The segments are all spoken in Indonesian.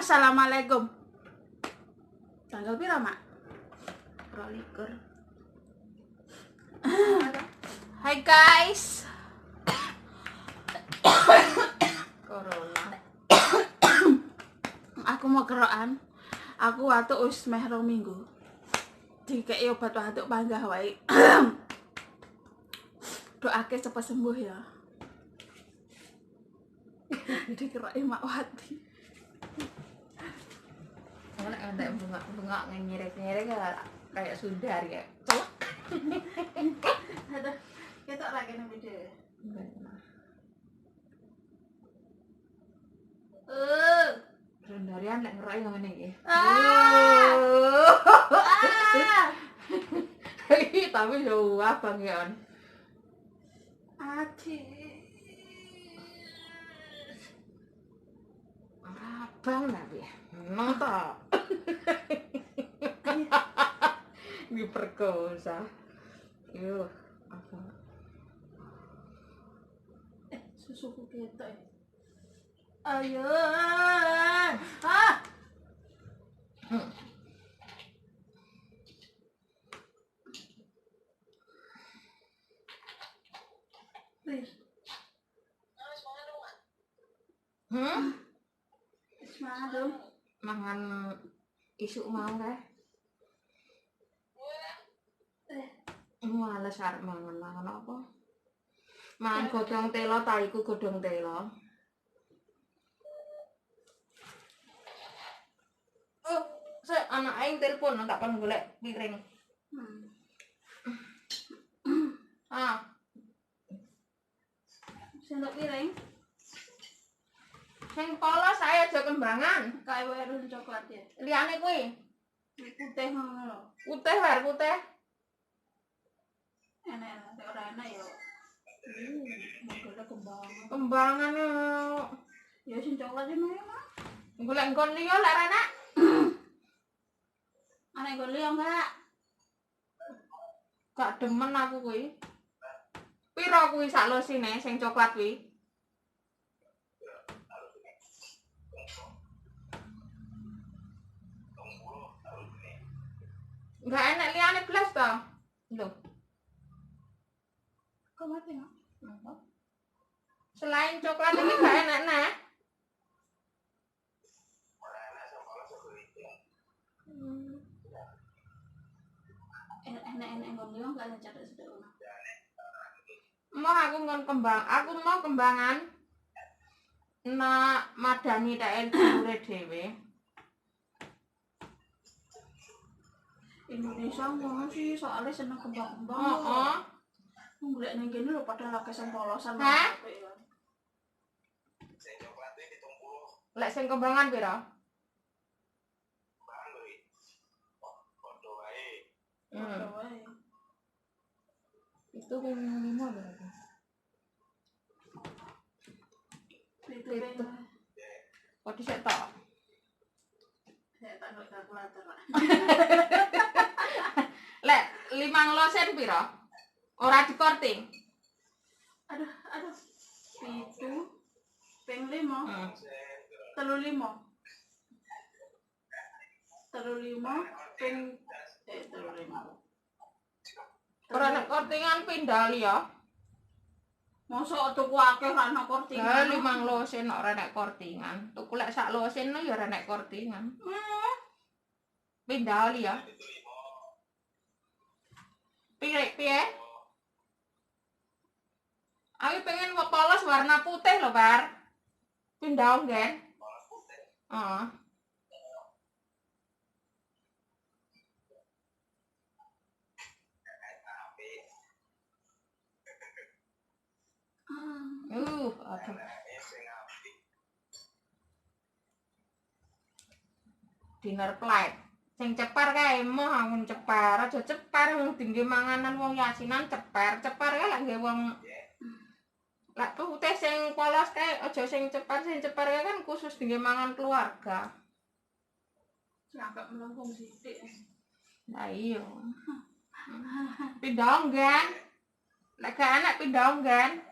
Assalamualaikum. Tanggal pira, Mak? 22. Hai guys. Corona. Aku mau kerokan. Aku watuk wis meh 2 minggu. Dikei obat watuk panggah wae. Doake cepet sembuh ya. Dikeroki Mak Wati. Nek ndek bengak-bengak nyirek-nyirek kayak sudar ya. Celak. Aduh, ketok ra kene video. Rendarian nek ngeroki ngene iki. Tapi yo abang ya. Ati. Abang tapi ya. Menang ta. Diperkosa. Yo, abang. Susuku ketok. Ayo. Ah. Please. Semangat dong. Mangan isuk mau kae. Males arep mangan apa? Mangan godhong telo ta iku godhong telo. Oh, anak aing telepon tak kon golek piring. Sendok piring. Sing polos saya aja kembangan. Kae wae run coklat ya. Liyane kuwi. Putih ngono lho. Putih war putih. Enak, nek ora enak ya. Golek kembangan. Kembangan Ya sing coklat iki mah. golek nggon liya lek ora enak. Ana nggon liya enggak? Gak demen aku kuwi. Piro kuwi sak losine sing coklat kuwi? Enggak enak liyane blas to. Lho. Kok mati mak? Selain coklat ini enggak enak nah. Enak-enak nggon liya enggak cadak sedek. Mau aku mau kembangan. Nak madani tak dulure dhewe. Indonesia ngono sih soalnya seneng kembang-kembang. Heeh. Golek ning kene lho padahal akeh sing polosan. Hah? Lek sing kembangan piro? Itu kan 5 berarti. Itu. Kok dhisik tok? Saya tak nggo kalkulator, Pak. Lek 5 losen piro? Ora dikorting. Aduh. 7 ping 5. 35. 35 ping 35. Ora nek kortingan pindhal ya. Mosok tuku akeh ra ana kortingan. Lah 5 losen ora nek kortingan. Tuku lek sak losen ya ora nek kortingan. Pindhal ya. Piye? Aku pengen polos warna putih lho, Par. Pindhal ngen. Heeh. Aduh. Dinner plate. Sing cepar kae emoh angun cepar, aja cepar wong dingge manganan wong yasinan cepar. Cepar kae lek nggae wong lek putih sing polos kae aja sing cepar kae kan khusus dingge mangan keluarga. Agak melengkung sithik. Lah iya. Pindhong kan? Lek gak enak pindhong kan?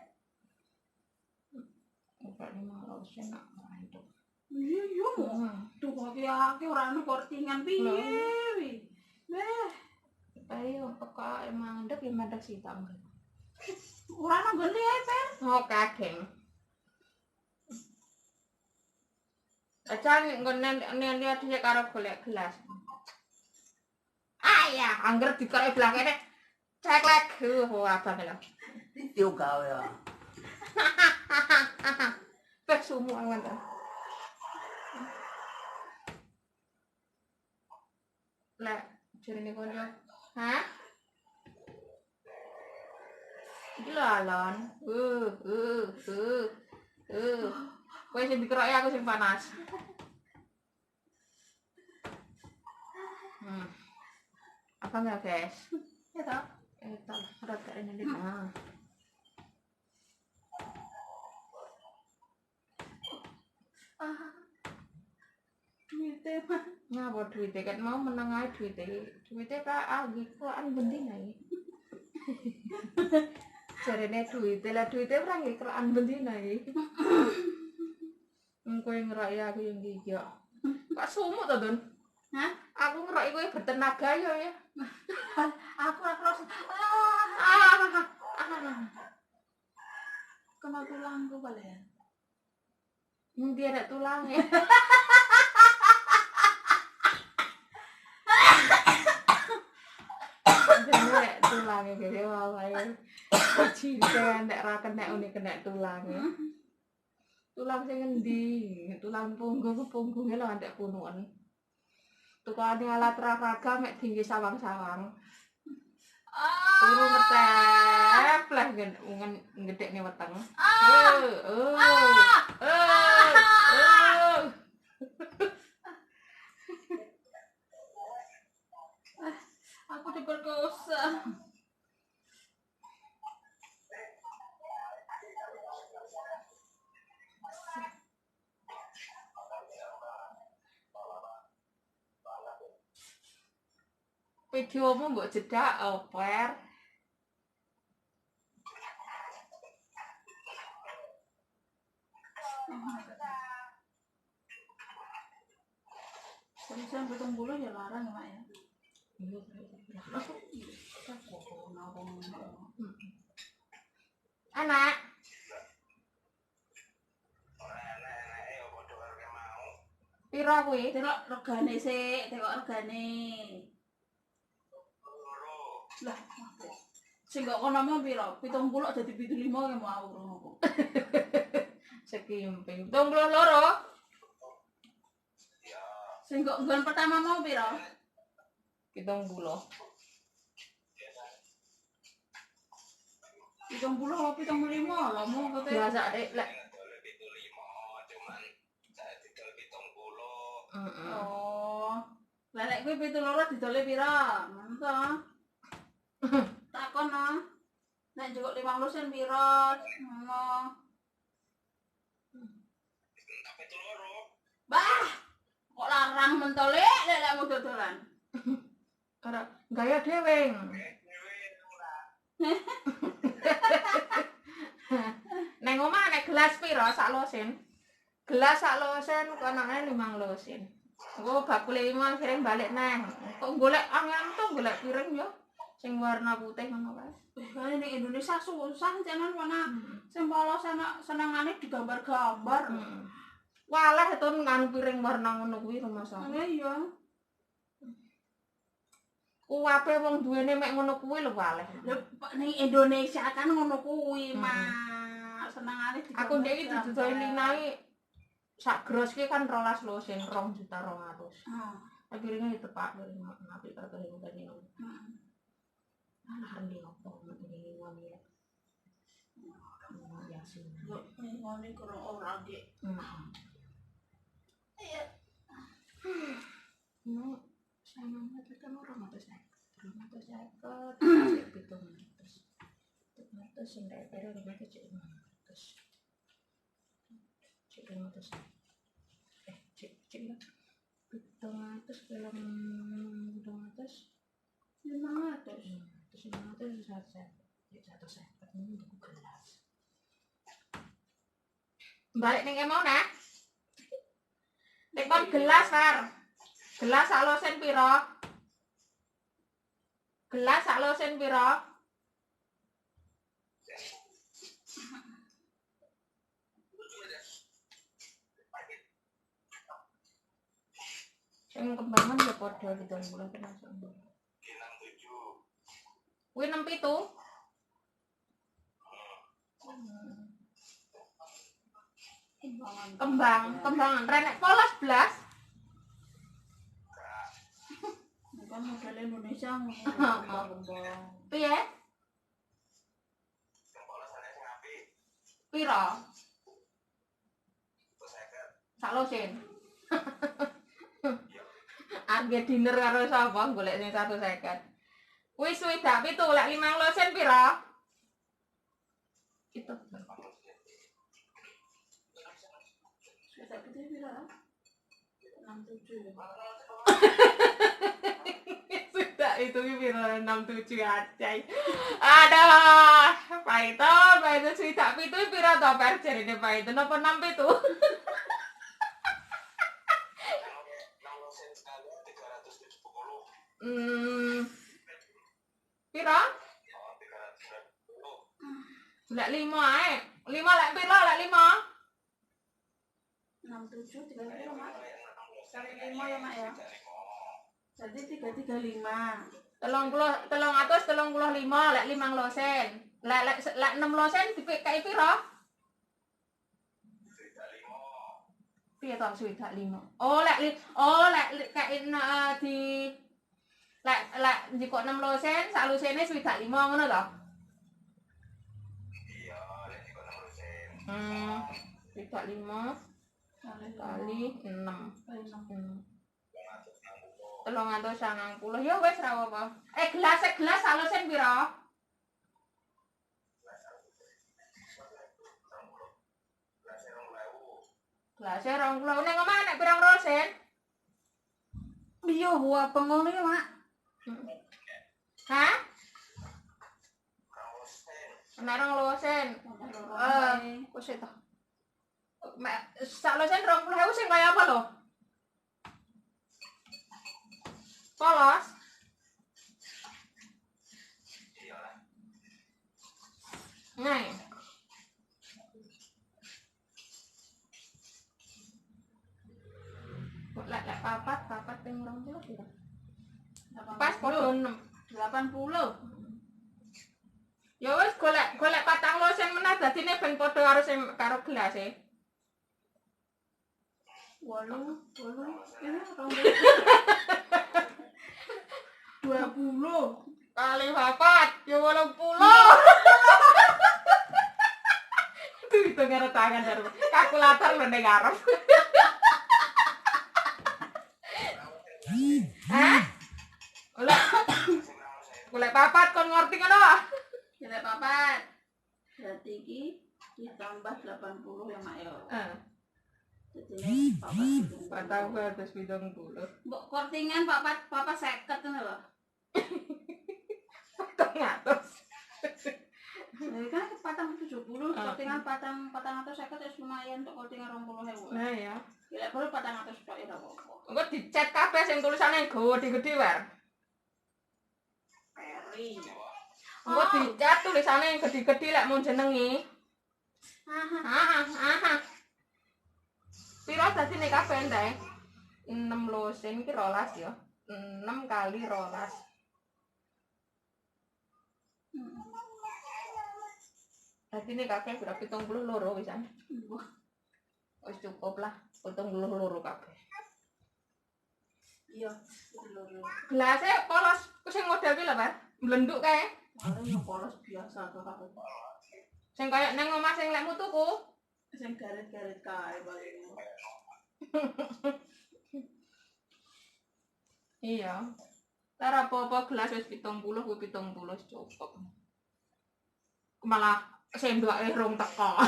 Enggak 5 losen nak itu. Iya iya mau. Tuh kok ya ora ono kortingan piye. Weh, Ayo kok emang ndek ya mandek sih tak enggak. ora ono geli ae, Per. Oh kageng. Acan ngene dia karo golek gelas. Ah ya, angger dikorek belang kene. Cek lek abang lho. Yo gawe ya. Wes semua ngono. Lek jarine konco. Hah? Iki lho alon. Kowe sing dikeroki aku sing panas. Apa enggak, guys? Ya toh. Eta rada ini di tengah. Duite mah. Ngapa duite kan mau menang ae duite. Duite Pak agi kelan bendina iki. Jarene duite lah duite ora nggih kelan bendina iki. Engko ngeroki aku yang iki yo. Kok sumuk to, Don? Hah? Aku ngeroki kowe bertenaga yo ya. Aku ora terus kena tulangku balen. Endi ada tulangnya? Nek tulangnya gede wae. Cinta nek ra kena uni kena tulangnya. Tulang sing endi? Tulang punggungnya lho antek punuan. Tukane alat olahraga mek tinggi sawang-sawang. Turu ngetep lah ngedekne weteng. Aku diperkosa. Videomu mbok jedak oper. Sampai 70 ya larang ya, Mak ya. Anak. Piro kuwi? Tengok regane sik, tengok regane. Lah, sing kok kono mau piro? 70 dadi 75 ya mau ngono. Sekimping. 72. Sing kok nggon pertama mau piro? 70. 70 apa 75 lah mau kote. Biasa lek Oh. Lah nek kuwi 72 didole piro? Ngono to. Takon no. Nek njukuk 5 lusin piro? Ngono. Bah. Kok larang mentole lek mau dodolan. ora gaya dhewe. Neng omah nek gelas piro sak losin? Gelas sak losin konane 5 losin. Engko bakule 5 sering balik neng. Kok golek angel to golek piring yo sing warna putih ngono kae. Kali ning Indonesia susah jangan warna sing polos senengane digambar-gambar. Walah itu nganu piring warna ngono kuwi rumah saya. Iya. Kuwape wong duwene mek ngono kuwi lho waleh. Lha ning Indonesia kan ngono kuwi, Mak. Senengane digambar. Aku ndek iki didodoli linai sak gros ki kan 12 losin 2.200.000. Tapi piringnya ditepak piring apik karo ngene. Alah rendi opo ngene wong ya. Ya sing. Lho, ngene karo ora Dik. Iya. No, sangat kan orang atas naik. Orang atas naik ke pitung atas sing daerah orang atas cek atas. Cek atas. Cek pitung atas dalam pitung atas 500. terus 500 satu set ini untuk gelas. Balik ning mau nah. Nek kon gelas, Far. Gelas sak losen piro? Gelas sak losen piro? Sing kembangan ya padha 70 termasuk. Kuwi 67. Kembangan renek polos blas. Kan model Indonesia ngomong. Piye? Piro? Sak losen. Arge dinner karo sapa golek sing 150. Kuwi swidak 7 lek 5 losen piro? Itu. Sudah gede piro? 67. Sudah itu piro 67 acai. Aduh, Python swidak 7 piro to per jarine Python apa 67? Piro? Lek 5 ae. 5 lek piro lek 5? 67 3 kilo mak. Kali 5 ya mak ya. Jadi 335. 335 lek 5 losen. Lek 6 losen dikai piro? Piye to swidak 5? Oh lek kae di lek jiko 6 losen, sak losene swidak 5 ngono to? Iya, lek jiko 6 losen. Swidak 5 kali 6. 390. Ya wis ra apa. Gelas sak losen piro? Gelas 20. Ning omah nek pirang losen? Iya, wah pengono ya mak. Hah? Nek 2 losen. Wis to. Sak losen 20.000 sing kaya apa lho? Polos. Nah. Lek papat ping 20 piro? Pas padha 6. 80. Ya wis golek patang losen meneh dadine ben padha karo sing karo gelas e. 8 ini 20 kali 4 ya 80. Itu hitungane tangan karo kalkulator lho ning arep. Hah? Golek papat kon ngerti ngono? Golek papat. Berarti iki ditambah 80 ya mak ya. Jadi papat 470. Mbok kortingan papat 50 ngono lho. 400. Jadi kan 470 kortingan 450 wis lumayan untuk kortingan 20.000. Nah ya. Lek perlu 400 tok ya apa-apa. Engko dicet kabeh sing tulisane gede-gede war. Peri. Engko dicet tulisane gede-gede lek mun jenengi. Piro dadine kabeh ndek? 6 losen ki 12 ya. 6 kali 12. Dadine kabeh piro 72 wisan. Wis cukup lah, 72 kabeh. Iya, 72. Gelase polos sing model ki lho, Pak. Blenduk kae. Paling polos biasa to kabeh. Sing kaya nang omah sing lekmu tuku. Sing garet-garet kae paling. Iya. Lara apa-apa gelas wis 70 kuwi 70 cukup. Malah sendoke rong teko.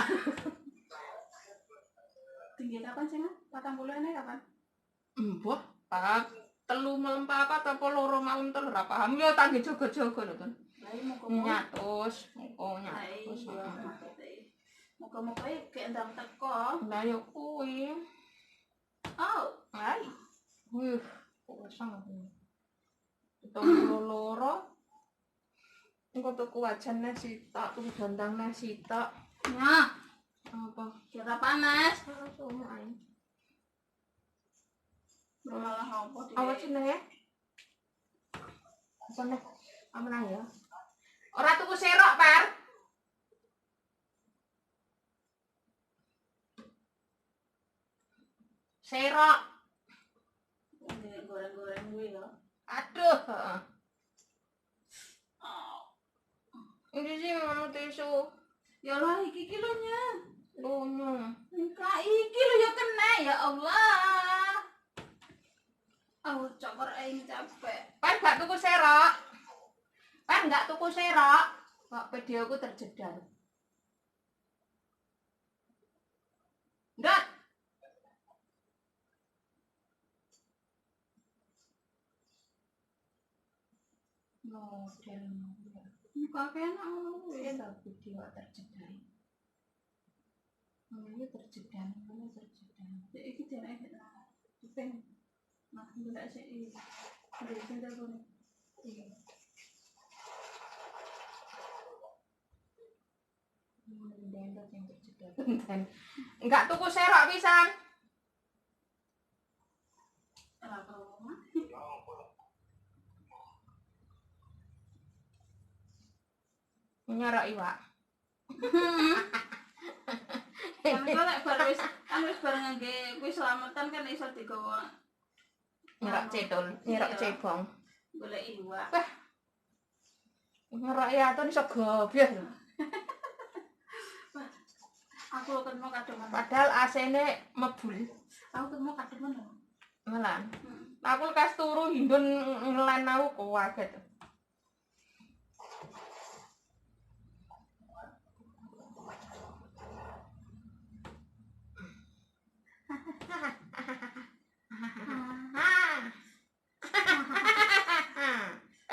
Tinggi kapan sih, Mas? 40 ini kapan? Mbah, telu melempah apa loro mau entel ora paham. Ya tangge jaga-jaga lho, Ton. Lah iki muga-muga Nyatus, nyatus. Muga-muga iki endang teko. Lah ya kuwi. Oh, Hai. Kosong aku. Tunggu loro. Engko tuku wajane sitok, tuku bandangne sitok. Ya, Apa? kira panas. Sono ae. Malah apa dia? Apa jenenge? Apa nek? Amana ya. Ora tuku serok, Par. Serok. Ini goreng-goreng gue ya. Aduh. Ini sih mau tisu. Ya lah iki kilonya. Lunyu. Enggak iki lo ya kena ya Allah. Cokor aing capek. Par gak tuku serok. Par gak tuku serok. Kok videoku terjedar. Ndot. Model. Muka kena ngono kuwi. Iya tak video terjedar. Ini terjedar, ini terjedar. Ya iki jenenge dipeng. Nah, golek sik iki. Ndek sing telepon. Iya. Ndendot yang terjedar. Enggak tuku serok pisan. Ora apa-apa. Nyerok iwak. Kan golek bar wis bareng ngangge kuwi selamatan kan iso digawa. Nyerok cedol, nyerok cebong. Golek iwak. Nyerok ya aton iso gobyah lho. Aku lo ketemu kademen. Padahal AC-ne mebul. Aku ketemu kademen lho. Ngelan. Aku lekas turu hindun ngelen aku kaget.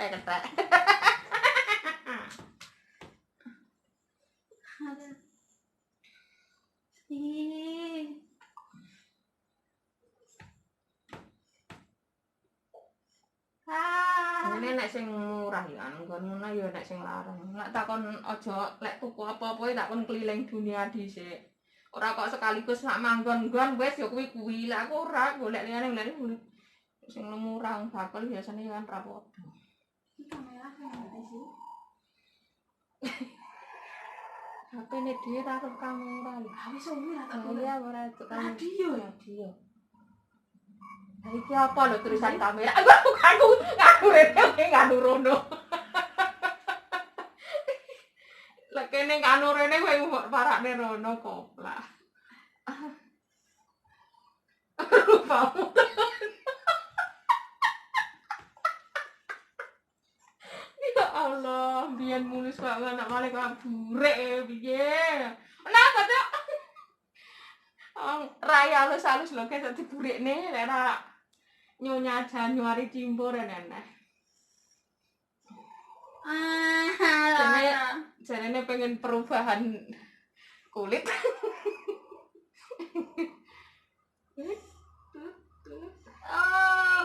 Ketek. Ini nek sing murah ya, ngono ya nek sing larang. Nek takon aja lek tuku apa-apa takon keliling dunia dhisik. Ora kok sekaligus sak manggon-nggon wis ya kuwi. Lek aku ora golek liyane sing murah bakul biasane kan ra padha. Iki kamera kan ngerti sih. HP ne dhewe ra kamera lho. Wis suwi lah tak Iya ora itu kan radio. Radio. Lah iki apa lho tulisan kamera? Aku rene nganu rono. Lek kene nganu rene kowe parakne rono koplah. Rupamu. Ya Allah, biyen mulus kok anak male kok burek piye. Kenapa, Cuk? Raya halus-halus lho kaya dadi burekne lek ora Nyonya Januari Cimbor eneh. Jarene pengen perubahan kulit. Oh.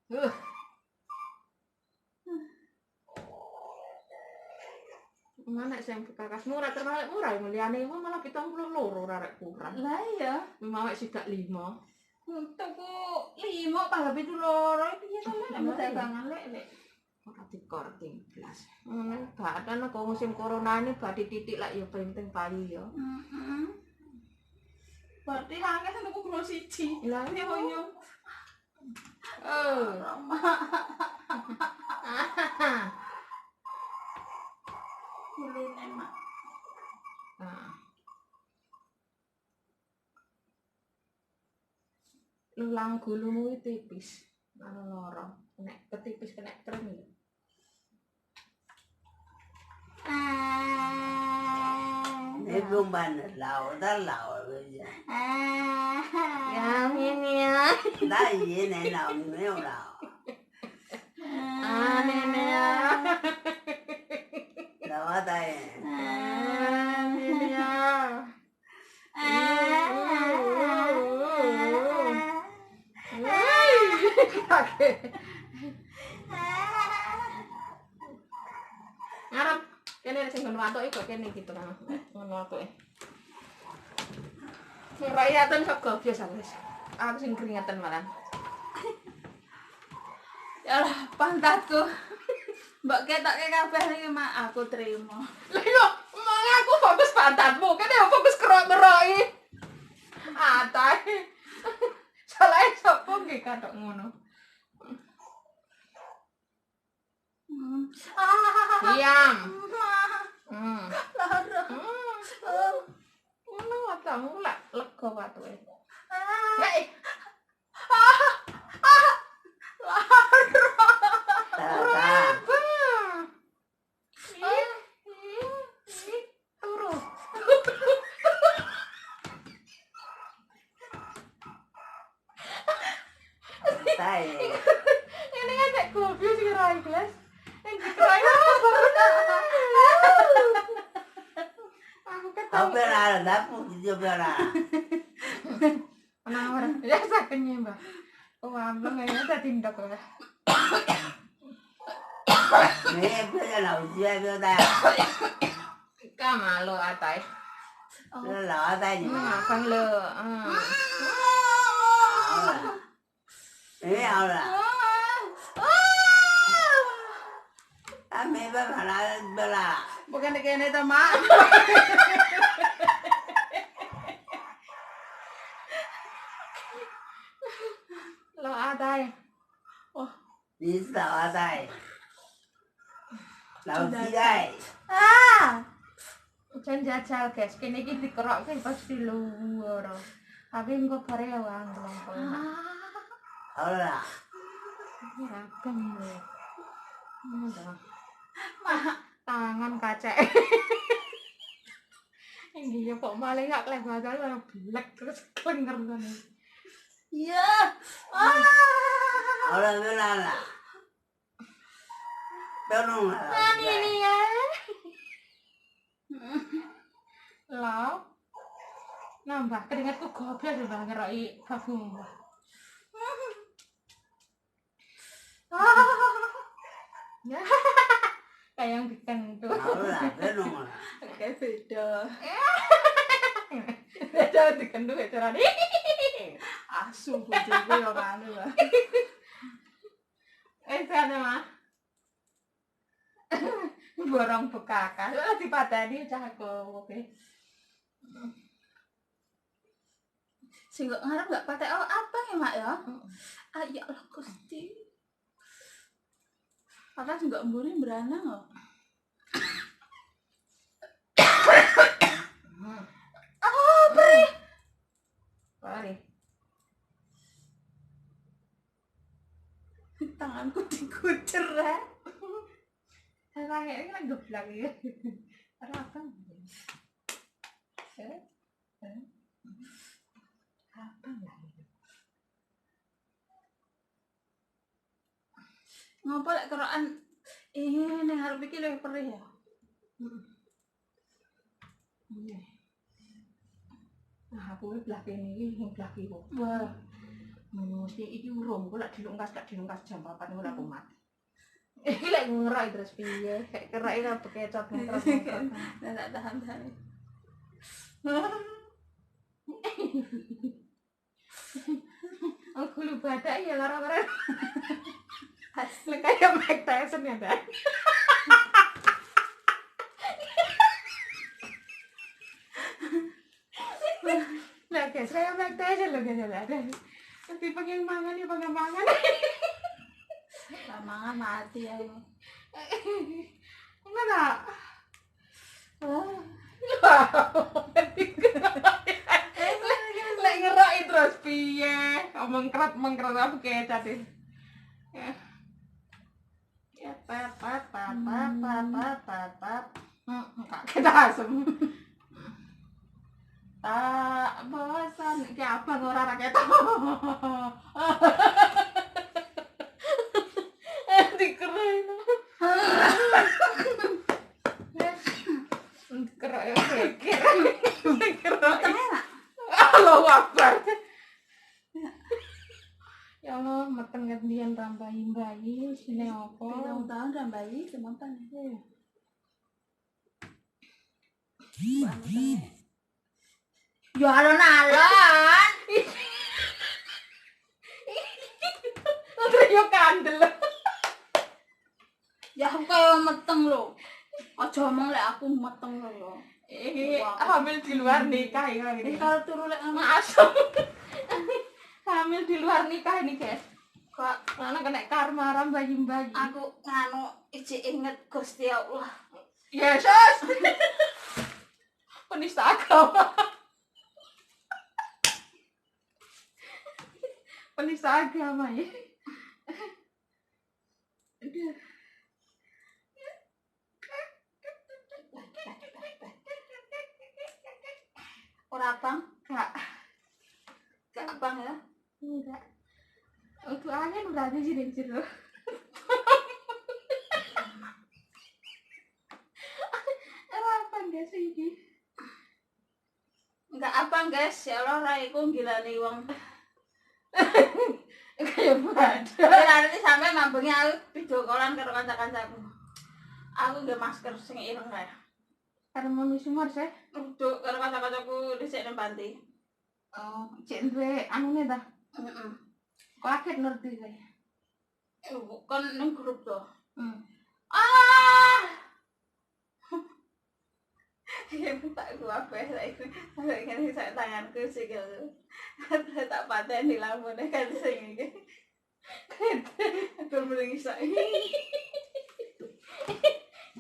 Aduh. Mana sing kakas murah termalek murah mulyane malah 72 ora rek kurang. Lah iya. Mau sidak 5. Tuku 5 tambah 7 loro piye to lek dagangan lek. Ora dikorting blas. Badan kok musim corona ini badhe titik lak ya penting payu ya. Heeh. Berarti langit tuku kilo 1. Lah iya yo. Mulune mak. Nah. Lulang gulumu tipis, anu loro. Nek ketipis kena krem ya. Ini rumahnya lau aja. Yang ini ya. Nah ini lau lau. ini ya. Lawa tay. Ini ya. Ngarep kene sing ngono watuk iku kene gitu kan. Ngono watuk e. Rakyatan kok gobios wis. Aku sing keringetan malah. Ya Allah, pantatku. Mbok ketoke kabeh iki mak aku terima. Lah yo, emang aku fokus pantatmu, kene yo fokus kerok-keroki. Atae. Salah sapa nggih katok ngono. Diam. Lara. Ngono watamu lak lega watuke. Hei, Tata. turu. Tay. Ini kan nek gobios sing ora ikhlas. Nek dikerai apa? Aku ketemu. Apa lah dapur di bawah. Kenawar. Ya sakenya, Mbak. Oh, ambleng ya dadi ndok ya. Nih bela lah usia bela. Ka malu atai. Lawa tay ni. Kan le. Ini Allah. Kami bela bela. Bukan kene to, Mak. Lo atai. Oh, Bisa lawa tay. Lawa sigai. Jan jajal, guys. Kene iki dikerokke pasti luwur. Tapi engko bare wang lompo. Allah. Ragam lho. Ngono. Mak. Tangan kacek. Iya kok malah gak kelihatan lah blek terus klenger kan. Iya. Allah bela lah. Tolong lah. Ini ya. Lo nambah keringatku gobias lho Mbak ngeroki babumu. Ya. Kayak yang dikentut. Allah tolong lah. Kayak beda. Beda dikentut ya carane. Asu bojoku yo kanu lah. Sana mah. Borong bekakas. Lah dipateni cah aku oke. Sing kok ngarep gak patek apa ya, Mak ya? Ya Allah Gusti. Padahal sing gak mburi beranang kok. Pari. Tanganku dikucer ya. Saya ini kan geblak ya. Ada apa? Apa lah itu? Ngopo lek kerokan ini ning arep iki lho perih ya. Iya. Nah, aku belah kene iki sing belah kiwa. Wah. Mesti iki urung, kok lek dilungkas jam 4 ora kumat. Iki lek ngerai terus piye? Kayak kerai ra bekecot ngkrot. Tak tahan-tahan. Aku lupa ada ya lara-lara. Asli kayak Mike Tyson ya, dah. Nah, guys, kayak Mike Tyson loh guys, ada. Nanti pengen mangan ya, pengen mangan. Lamangan mati ya. Mana? Oh. Lek ngeroki terus piye? Mengkeret aku kecat deh. Ya pap. Kita asem. Tak bosan, iki abang ora rakyat. Dikeren. Ya Allah, meteng gantian rambahi-bayi, sini apa? Pirang tahun ra bayi semonten. Ya alon-alon. Terus yo kandel. Ya aku kaya meteng lho. Aja omong lek aku meteng lho. Hamil di luar nikah ya Ini ini. kalau turu lek ngono Masuk. Hamil di luar nikah ini, guys. kok Karena kena karma rambahi-bayi. aku nganu iji inget Gusti Allah. Yesus. Penista agama. Penista agama ya. Aduh. Ora abang, Kak, gak abang ya. enggak. Untuk angin berarti sih di jero. Apa enggak sih ini? Enggak abang guys, ya Allah ra iku gilani wong. Kayak banget. Kira nanti sampe mambengi aku video callan karo kanca-kancaku. Aku nggak masker sing ireng kae. Karena mau sumur sih. Untuk karo kanca-kancaku dhisik nang panti. Oh, cek duwe anune ta. Heeh. Kaget ngerti kae. Kan ning grup to. Ah! Ya tak gua apa saiki. Ngene sak tanganku sikil. Tak pateni lambune kan sing iki. Aku mending sak.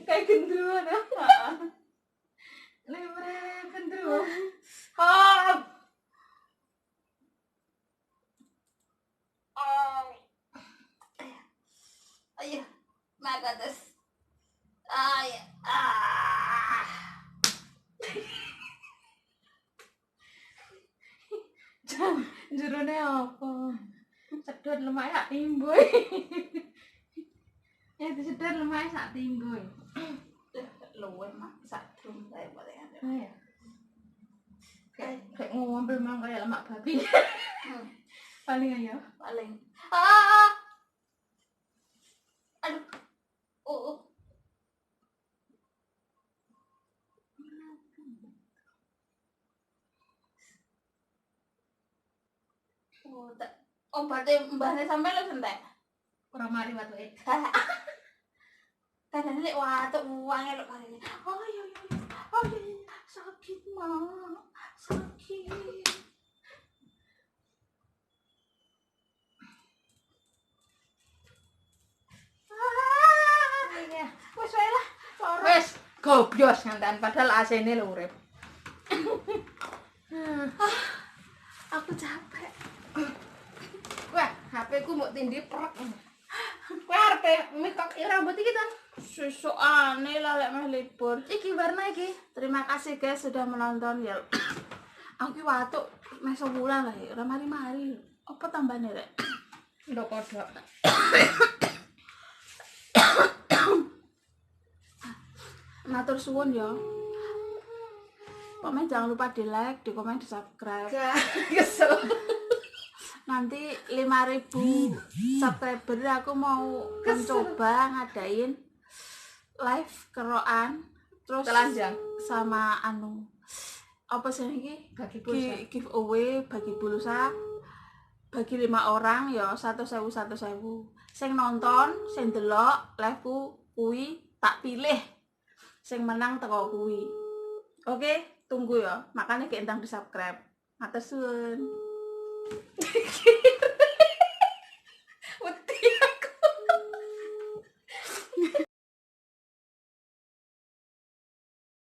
Kayak gendruwo dah. Heeh. Lebre gendruwo. Oh. Oh. Ayo, magates. Ay, ah. Jerone apa? Sedot lemak sak timboy. Ya disedot lemak sak timboy. Luwe mak sak drum kae paling. Oh ya. Kayak ngomel mang kayak lemak babi. Paling ayo. Paling. Ah. Aduh. Oh. Oh, tak. Obatnya mbahnya sampai lo sentek. Ora mari watuke. Kadang lek watuk uangnya lo kali. Oh iya iya. Oh iya. Sakit mah. Sakit. Iya. Wes wae lah. Wes gobyos ngantan padahal AC-ne lho urip. Aku capek. Wah, HP-ku mbok tindih prek. Kowe arep mikok rambut iki to? Sesukane lah lek meh libur. Iki warna iki. Terima kasih guys sudah menonton ya. Aku ki watuk meh sebulan lah ya. Ora mari-mari. Apa tambahane rek? Ndok kodok. Matur suwun ya. Pokoknya jangan lupa di like, di komen, di subscribe. Kesel. Nanti 5.000 subscriber aku mau mencoba ngadain live keroan terus Telanjang. sama anu apa sih ini Bagi pulsa. giveaway bagi pulsa bagi 5 orang ya 1.000 sing nonton sing delok live ku kuwi tak pilih sing menang teko kuwi. Oke, tunggu ya makanya kayak di subscribe. Matur suwun.